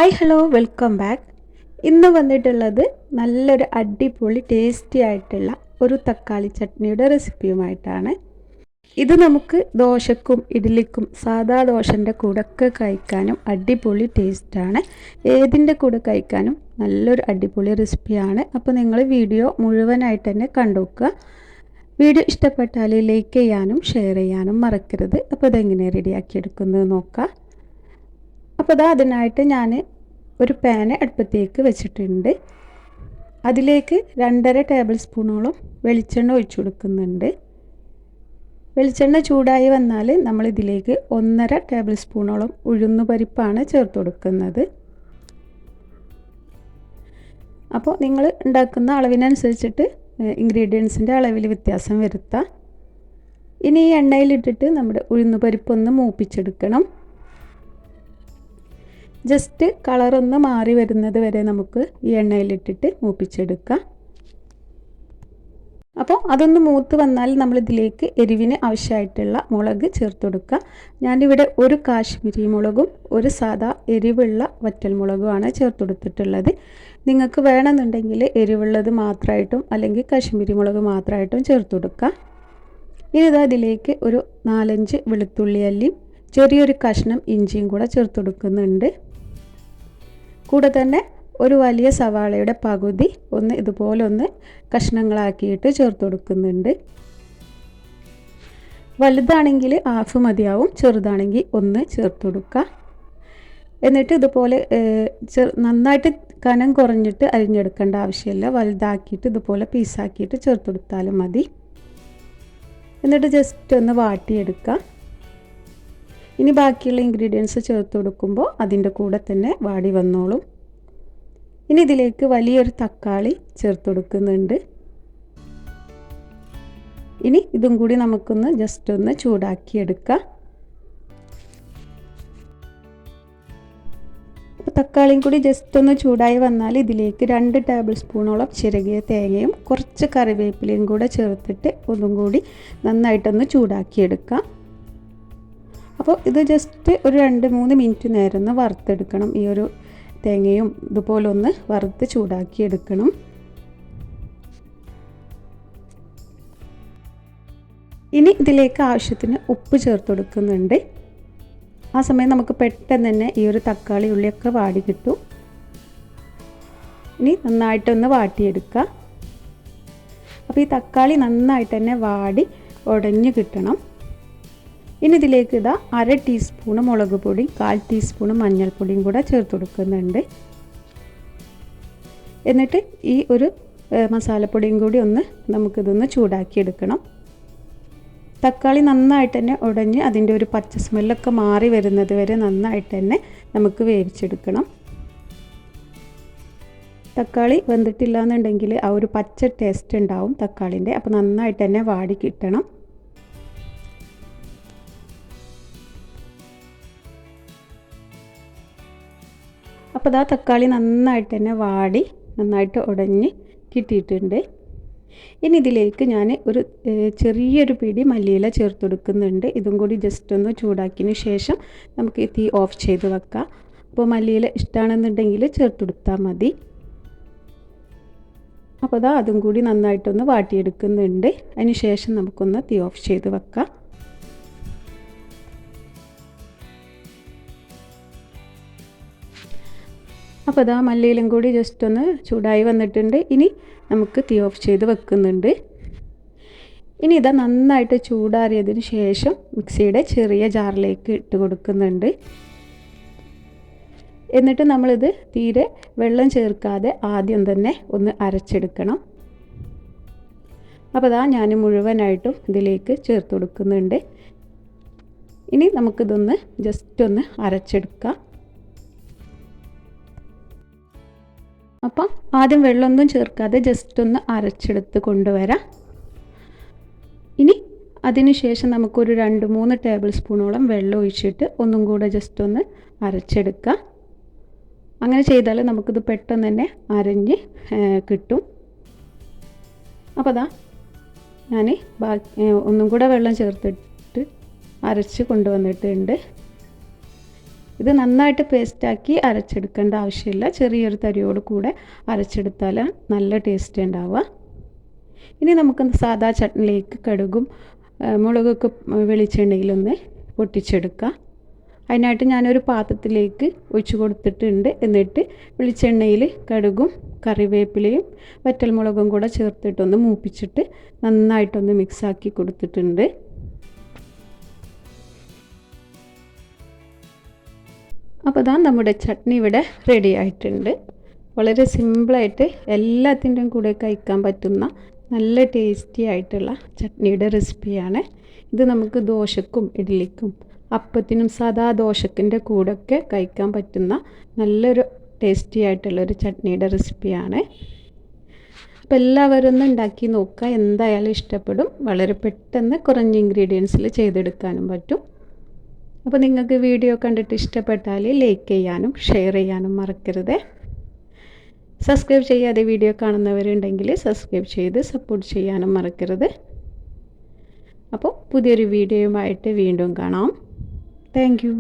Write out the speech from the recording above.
Hi hello welcome back. ഇന്ന് വന്നിട്ടുള്ളത് നല്ലൊരു അടിപൊളി ടേസ്റ്റി ആയിട്ടുള്ള ഒരു തക്കാളി ചട്നിയുടെ റെസിപ്പിയുമായിട്ടാണ്. ഇത് നമുക്ക് ദോശക്കും ഇഡ്ഡലിക്കും സാദാ ദോശൻ്റെ കൂടെയൊക്കെ കഴിക്കാനും അടിപൊളി ടേസ്റ്റാണ്. ഏതിൻ്റെ കൂടെ കഴിക്കാനും നല്ലൊരു അടിപൊളി റെസിപ്പിയാണ്. അപ്പോൾ നിങ്ങൾ വീഡിയോ മുഴുവനായിട്ട് തന്നെ കണ്ടുവെക്കുക. വീഡിയോ ഇഷ്ടപ്പെട്ടാൽ ലൈക്ക് ചെയ്യാനും ഷെയർ ചെയ്യാനും മറക്കരുത്. അപ്പോൾ ഇതെങ്ങനെ റെഡിയാക്കിയെടുക്കുന്നത് നോക്കാം. അപ്പോൾ അതിനായിട്ട് ഞാൻ ഒരു പാന് അടുപ്പത്തേക്ക് വെച്ചിട്ടുണ്ട്. അതിലേക്ക് 2.5 ടേബിൾ സ്പൂണോളം വെളിച്ചെണ്ണ ഒഴിച്ചു കൊടുക്കുന്നുണ്ട്. വെളിച്ചെണ്ണ ചൂടായി വന്നാൽ നമ്മളിതിലേക്ക് 1.5 ടേബിൾ സ്പൂണോളം ഉഴുന്നുപരിപ്പാണ് ചേർത്ത് കൊടുക്കുന്നത്. അപ്പോൾ നിങ്ങൾ ഉണ്ടാക്കുന്ന അളവിനനുസരിച്ചിട്ട് ഇൻഗ്രീഡിയൻസിൻ്റെ അളവിൽ വ്യത്യാസം വരുത്താം. ഇനി ഈ എണ്ണയിലിട്ടിട്ട് നമ്മുടെ ഉഴുന്നുപരിപ്പൊന്ന് മൂപ്പിച്ചെടുക്കണം. ജസ്റ്റ് കളറൊന്ന് മാറി വരുന്നത് വരെ നമുക്ക് ഈ എണ്ണയിലിട്ടിട്ട് മൂപ്പിച്ചെടുക്കാം. അപ്പോൾ അതൊന്ന് മൂത്ത് വന്നാൽ നമ്മളിതിലേക്ക് എരിവിന് ആവശ്യമായിട്ടുള്ള മുളക് ചേർത്ത് കൊടുക്കുക. ഞാനിവിടെ ഒരു കാശ്മീരി മുളകും ഒരു സാദാ എരിവുള്ള വറ്റൽമുളകുമാണ് ചേർത്ത് കൊടുത്തിട്ടുള്ളത്. നിങ്ങൾക്ക് വേണമെന്നുണ്ടെങ്കിൽ എരിവുള്ളത് മാത്രമായിട്ടും അല്ലെങ്കിൽ കാശ്മീരി മുളക് മാത്രമായിട്ടും ചേർത്ത് കൊടുക്കുക. ഇനി അതിലേക്ക് ഒരു 4-5 വെളുത്തുള്ളി അല്ലിയും ചെറിയൊരു കഷ്ണം ഇഞ്ചിയും കൂടെ ചേർത്ത് കൊടുക്കുന്നുണ്ട്. കൂടെ തന്നെ ഒരു വലിയ സവാളയുടെ പകുതി ഇതുപോലെ കഷ്ണങ്ങളാക്കിയിട്ട് ചേർത്ത് കൊടുക്കുന്നുണ്ട്. വലുതാണെങ്കിൽ ഹാഫ് മതിയാവും, ചെറുതാണെങ്കിൽ 1 ചേർത്ത് കൊടുക്കുക. എന്നിട്ട് ഇതുപോലെ നന്നായിട്ട് കനം കുറഞ്ഞിട്ട് അരിഞ്ഞെടുക്കേണ്ട ആവശ്യമില്ല. വലുതാക്കിയിട്ട് ഇതുപോലെ പീസാക്കിയിട്ട് ചേർത്ത് കൊടുത്താലും മതി. എന്നിട്ട് ജസ്റ്റ് ഒന്ന് വാട്ടിയെടുക്കുക. ഇനി ബാക്കിയുള്ള ഇൻഗ്രീഡിയൻസ് ചേർത്ത് കൊടുക്കുമ്പോൾ അതിൻ്റെ കൂടെ തന്നെ വാടി വന്നോളും. ഇനി ഇതിലേക്ക് വലിയൊരു തക്കാളി ചേർത്ത് കൊടുക്കുന്നുണ്ട്. ഇനി ഇതും കൂടി നമുക്കൊന്ന് ജസ്റ്റ് ഒന്ന് ചൂടാക്കിയെടുക്കാം. തക്കാളിയും കൂടി ജസ്റ്റ് ഒന്ന് ചൂടായി വന്നാൽ ഇതിലേക്ക് 2 ടേബിൾ സ്പൂണോളം ചിരകിയ തേങ്ങയും കുറച്ച് കറിവേപ്പിലയും കൂടെ ചേർത്തിട്ട് ഒന്നും കൂടി നന്നായിട്ടൊന്ന് ചൂടാക്കിയെടുക്കാം. അപ്പോൾ ഇത് ജസ്റ്റ് ഒരു 2-3 മിനിറ്റ് നേരം ഒന്ന് വറുത്തെടുക്കണം. ഈ ഒരു തേങ്ങയും ഇതുപോലെ ഒന്ന് വറുത്ത് ചൂടാക്കിയെടുക്കണം. ഇനി ഇതിലേക്ക് ആവശ്യത്തിന് ഉപ്പ് ചേർത്ത് കൊടുക്കുന്നുണ്ട്. ആ സമയം നമുക്ക് പെട്ടെന്ന് തന്നെ ഈ ഒരു തക്കാളി ഉള്ളിയൊക്കെ വാടി കിട്ടും. ഇനി നന്നായിട്ടൊന്ന് വാട്ടിയെടുക്കുക. അപ്പോൾ ഈ തക്കാളി നന്നായിട്ട് തന്നെ വാടി ഉടഞ്ഞു കിട്ടണം. ഇനി ഇതിലേക്ക് 1/2 ടീസ്പൂൺ മുളക് പൊടി 1/4 ടീസ്പൂൺ മഞ്ഞൾപ്പൊടിയും കൂടെ ചേർത്ത് കൊടുക്കുന്നുണ്ട്. എന്നിട്ട് ഈ ഒരു മസാലപ്പൊടിയും കൂടി നമുക്കിതൊന്ന് ചൂടാക്കിയെടുക്കണം. തക്കാളി നന്നായിട്ട് തന്നെ ഉടഞ്ഞ് അതിൻ്റെ ഒരു പച്ച സ്മെല്ലൊക്കെ മാറി വരുന്നത് വരെ നന്നായിട്ട് തന്നെ നമുക്ക് വേവിച്ചെടുക്കണം. തക്കാളി വെന്തിട്ടില്ല എന്നുണ്ടെങ്കിൽ ആ ഒരു പച്ച ടേസ്റ്റ് ഉണ്ടാവും തക്കാളിൻ്റെ. അപ്പോൾ നന്നായിട്ട് തന്നെ വാടി കിട്ടണം. അപ്പോൾ തക്കാളി നന്നായിട്ട് തന്നെ വാടി നന്നായിട്ട് ഉടഞ്ഞ് കിട്ടിയിട്ടുണ്ട്. ഇനി ഇതിലേക്ക് ഞാൻ ഒരു ചെറിയൊരു പിടി മല്ലിയില ചേർത്ത് കൊടുക്കുന്നുണ്ട്. ഇതും കൂടി ജസ്റ്റ് ഒന്ന് ചൂടാക്കിയതിന് ശേഷം നമുക്ക് ഈ തീ ഓഫ് ചെയ്ത് വെക്കാം. അപ്പോൾ മല്ലിയില ഇഷ്ടമാണെന്നുണ്ടെങ്കിൽ ചേർത്ത് കൊടുത്താൽ മതി. അപ്പോൾ അതും കൂടി നന്നായിട്ടൊന്ന് വാട്ടിയെടുക്കുന്നുണ്ട്. അതിന് ശേഷം നമുക്കൊന്ന് തീ ഓഫ് ചെയ്ത് വെക്കാം. അപ്പോൾ മല്ലിയിലും കൂടി ജസ്റ്റ് ഒന്ന് ചൂടായി വന്നിട്ടുണ്ട്. ഇനി നമുക്ക് തീ ഓഫ് ചെയ്ത് വെക്കുന്നുണ്ട്. ഇനി നന്നായിട്ട് ചൂടാറിയതിന് ശേഷം മിക്സിയുടെ ചെറിയ ജാറിലേക്ക് ഇട്ട് കൊടുക്കുന്നുണ്ട്. എന്നിട്ട് നമ്മളിത് തീരെ വെള്ളം ചേർക്കാതെ ആദ്യം തന്നെ ഒന്ന് അരച്ചെടുക്കണം. അപ്പോൾ ഞാൻ മുഴുവനായിട്ടും ഇതിലേക്ക് ചേർത്ത് കൊടുക്കുന്നുണ്ട്. ഇനി നമുക്കിതൊന്ന് ജസ്റ്റ് ഒന്ന് അരച്ചെടുക്കാം. അപ്പം ആദ്യം വെള്ളമൊന്നും ചേർക്കാതെ ജസ്റ്റ് ഒന്ന് അരച്ചെടുത്ത് കൊണ്ടുവരാം. ഇനി അതിന് ശേഷം നമുക്കൊരു 2-3 ടേബിൾ സ്പൂണോളം വെള്ളം ഒഴിച്ചിട്ട് ഒന്നും കൂടെ ജസ്റ്റ് ഒന്ന് അരച്ചെടുക്കാം. അങ്ങനെ ചെയ്താൽ നമുക്കിത് പെട്ടെന്ന് തന്നെ അരഞ്ഞ് കിട്ടും. അപ്പോൾ ഞാൻ ഒന്നും കൂടെ വെള്ളം ചേർത്തിട്ട് അരച്ച് കൊണ്ടുവന്നിട്ടുണ്ട്. ഇത് നന്നായിട്ട് പേസ്റ്റാക്കി അരച്ചെടുക്കേണ്ട ആവശ്യമില്ല. ചെറിയൊരു തരിയോട് കൂടെ അരച്ചെടുത്താൽ നല്ല ടേസ്റ്റ് ഉണ്ടാവുക. ഇനി നമുക്ക് സാദാ ചട്നിയിലേക്ക് കടുകും മുളകൊക്കെ വെളിച്ചെണ്ണയിലൊന്ന് പൊട്ടിച്ചെടുക്കുക. അതിനായിട്ട് ഞാനൊരു പാത്രത്തിലേക്ക് ഒഴിച്ച് കൊടുത്തിട്ടുണ്ട്. എന്നിട്ട് വെളിച്ചെണ്ണയിൽ കടുകും കറിവേപ്പിലയും വറ്റൽമുളകും കൂടെ ചേർത്തിട്ടൊന്ന് മൂപ്പിച്ചിട്ട് നന്നായിട്ടൊന്ന് മിക്സാക്കി കൊടുത്തിട്ടുണ്ട്. അപ്പോൾ ഇതാ നമ്മുടെ ചട്നി ഇവിടെ റെഡി ആയിട്ടുണ്ട്. വളരെ സിമ്പിളായിട്ട് എല്ലാത്തിൻ്റെയും കൂടെ കഴിക്കാൻ പറ്റുന്ന നല്ല ടേസ്റ്റി ആയിട്ടുള്ള ചട്നിയുടെ റെസിപ്പിയാണ് ഇത്. നമുക്ക് ദോശക്കും ഇഡ്ഡലിക്കും അപ്പത്തിനും സാദാ ദോശക്കിൻ്റെ കൂടെയൊക്കെ കഴിക്കാൻ പറ്റുന്ന നല്ലൊരു ടേസ്റ്റി ആയിട്ടുള്ളൊരു ചട്നിയുടെ റെസിപ്പിയാണ്. അപ്പോൾ എല്ലാവരും ഒന്ന് ഉണ്ടാക്കി നോക്കുക, എന്തായാലും ഇഷ്ടപ്പെടും. വളരെ പെട്ടെന്ന് കുറഞ്ഞ ഇൻഗ്രീഡിയൻസിൽ ചെയ്തെടുക്കാനും പറ്റും. അപ്പോൾ നിങ്ങൾക്ക് വീഡിയോ കണ്ടിട്ട് ഇഷ്ടപ്പെട്ടാൽ ലൈക്ക് ചെയ്യാനും ഷെയർ ചെയ്യാനും മറക്കരുത്. സബ്സ്ക്രൈബ് ചെയ്യാതെ വീഡിയോ കാണുന്നവരുണ്ടെങ്കിൽ സബ്സ്ക്രൈബ് ചെയ്ത് സപ്പോർട്ട് ചെയ്യാനും മറക്കരുത്. അപ്പോൾ പുതിയൊരു വീഡിയോയുമായിട്ട് വീണ്ടും കാണാം. Thank you.